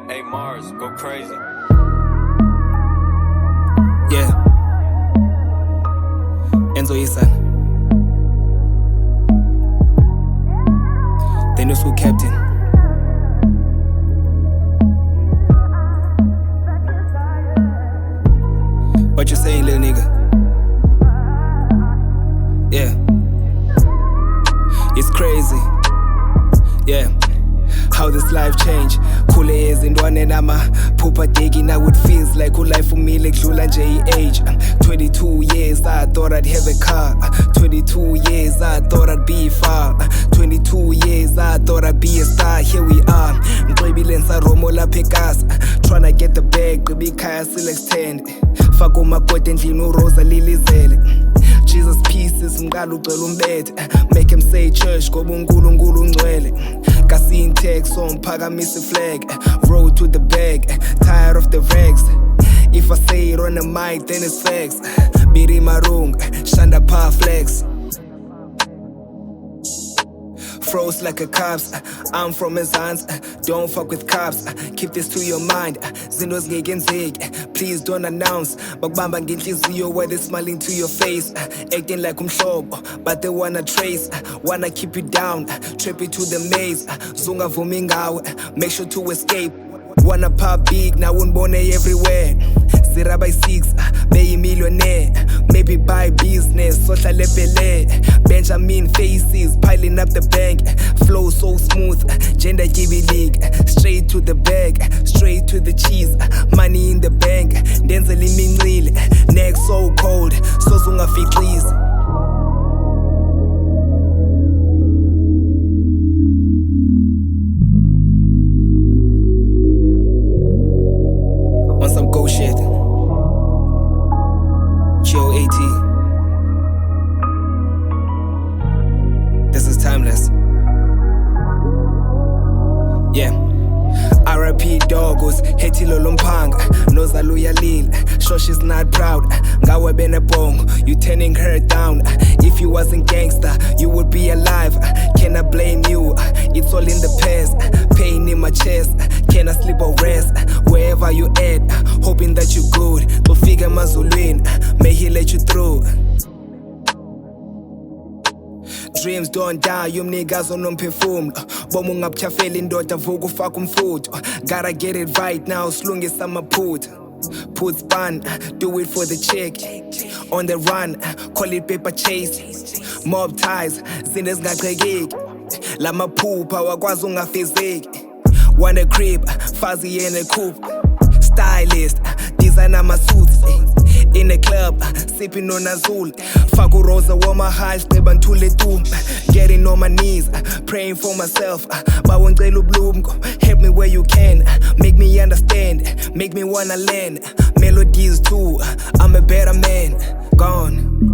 Hey Mars, go crazy. Yeah. Enzo Isan. The new school captain. What you saying, little nigga? Yeah. It's crazy. Yeah. How this life change. Khule ezintwane namaphupha deki. Now it feels like life for me like dlula nje age. 22 years I thought I'd have a car. 22 years I thought I'd be far. 22 years I thought I'd be a star. Here we are. Tribulations romola pekas. Tryna get the bag, baby kaya still extend. Fako makoti endlini uRosa lilizele. Jesus pieces mngalo ucela umbethe. Make him say church ngoba uNkulunkulu ungcwele. Kasi in text so mphakamisa flag. Road to the bag, tired of the rags. If I say it on the mic then it's facts. Biri marung, shanda pa flex. Froze like a cops, I'm from Mzansi, don't fuck with cops. Keep this to your mind, zinto zingekenzeki. Please don't announce, bakubamba ngenhliziyo while they smiling to your face. Acting like umhlobo, but they wanna trace. Wanna keep you down, trip you to the maze. Zungavumi ngawe, make sure to escape. Wanna pop big, now unbone everywhere. Zira by 6, be a millionaire. Maybe buy business, social lepele. Benjamin faces, piling up the bank. Flow so smooth, gender give league. Straight to the bag, straight to the cheese. Money in the bank, denzel imincile. Neck so cold, so zungafikliza. On some go shit. G-O-A-T. This is timeless. Yeah. R.I.P. doggos, hetilo lompanga. Nozaluya lil, sure she's not proud. Ngawe bene bongo, you turning her down. If you wasn't gangster, you would be alive. Can I blame you? It's all in the past. Pain in my chest, can I sleep or rest? Wherever you at, hoping that you good. Tofika mazulwini, may he let you through. Dreams don't die, yomnikazi onomphefumulo. Boma ungabuthafeli indoda vuka ufaka umfutho. Gotta get it right now, silungisa amaphutha. Put span, do it for the check. On the run, call it paper chase. Mob ties, zinto ezingaqhekeki. La maphupha wakwazi ungafezeki. Wanna crib, fuzzy in a coupe. Stylist, designer my suits. In the club, sipping on Azul. Faku Rosa, warm my highs, neba ntule tu. Getting on my knees, praying for myself. Bawangcela ubulumko, help me where you can. Make me understand, make me wanna learn. Melodies too, I'm a better man. Gone.